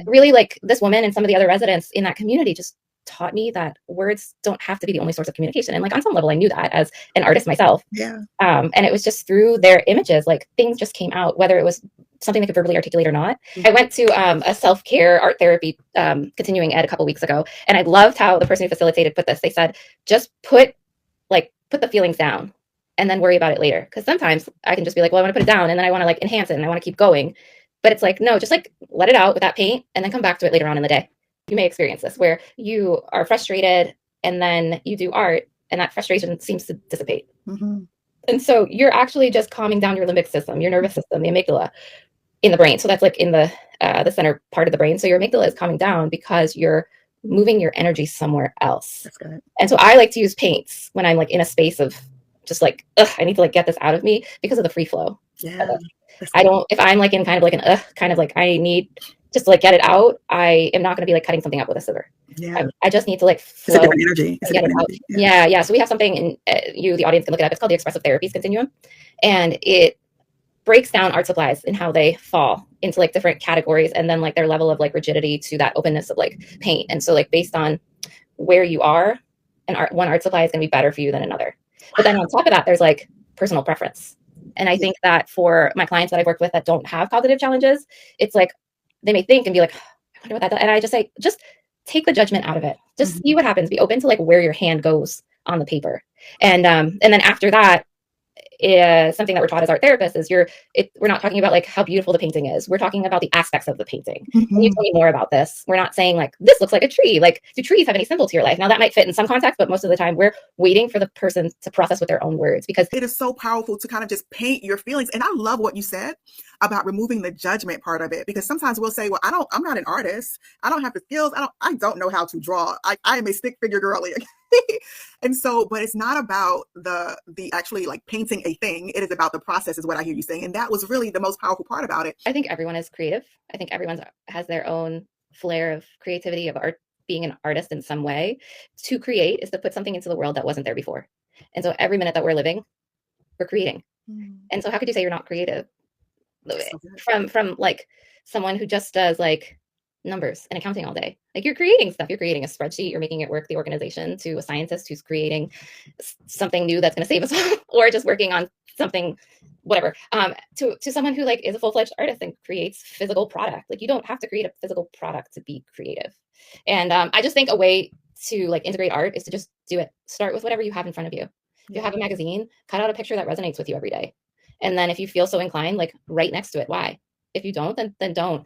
But really, like, this woman and some of the other residents in that community just taught me that words don't have to be the only source of communication. And like on some level, I knew that as an artist myself. Yeah. And it was just through their images, like things just came out, whether it was something they could verbally articulate or not. I went to a self-care art therapy continuing ed a couple weeks ago, and I loved how the person who facilitated put this. They said, just put the feelings down and then worry about it later. Because sometimes I can just be like, well, I want to put it down, and then I want to like enhance it and I want to keep going. But it's like, no, just like let it out with that paint and then come back to it later on in the day. You may experience this where you are frustrated and then you do art and that frustration seems to dissipate. Mm-hmm. And so you're actually just calming down your limbic system, your nervous system, the amygdala in the brain. So that's like in the center part of the brain. So your amygdala is calming down because you're moving your energy somewhere else. That's good. And so I like to use paints when I'm like in a space of just like, I need to like get this out of me because of the free flow. Yeah. I don't, if I'm like in kind of like an kind of like I need just to like get it out, I am not going to be like cutting something up with a scissor. Yeah. I just need to like flow. It's a different energy. It's a different energy. Yeah. So we have something, and you, the audience, can look it up. It's called the Expressive Therapies Continuum, and it breaks down art supplies and how they fall into like different categories, and then like their level of like rigidity to that openness of like paint. And so like based on where you are, one art supply is going to be better for you than another. But then on top of that, there's like personal preference. And I think that for my clients that I've worked with that don't have cognitive challenges, it's like they may think and be like, I wonder what that does. And I just say, just take the judgment out of it. Just see what happens. Be open to like where your hand goes on the paper. And then after that, something that we're taught as art therapists is we're not talking about like how beautiful the painting is. We're talking about the aspects of the painting. Can you tell me more about this? We're not saying like, this looks like a tree. Like, do trees have any symbol to your life? Now that might fit in some context, but most of the time we're waiting for the person to process with their own words, because it is so powerful to kind of just paint your feelings. And I love what you said about removing the judgment part of it, because sometimes we'll say, well, I'm not an artist. I don't have the skills. I don't know how to draw. I am a stick figure girly. And so, but it's not about the actually like painting a thing. It is about the process, is what I hear you saying. And that was really the most powerful part about it. I think everyone is creative. I think everyone has their own flair of creativity, of art, being an artist in some way. To create is to put something into the world that wasn't there before. And so every minute that we're living, we're creating. And so how could you say you're not creative? So from like someone who just does like numbers and accounting all day. Like, you're creating stuff. You're creating a spreadsheet. You're making it work, the organization, to a scientist who's creating something new that's going to save us all, or just working on something, whatever. To someone who like is a full-fledged artist and creates physical product. Like, you don't have to create a physical product to be creative. And I just think a way to like integrate art is to just do it. Start with whatever you have in front of you. If you have a magazine, cut out a picture that resonates with you every day. And then if you feel so inclined, like, write next to it why. If you don't, then don't.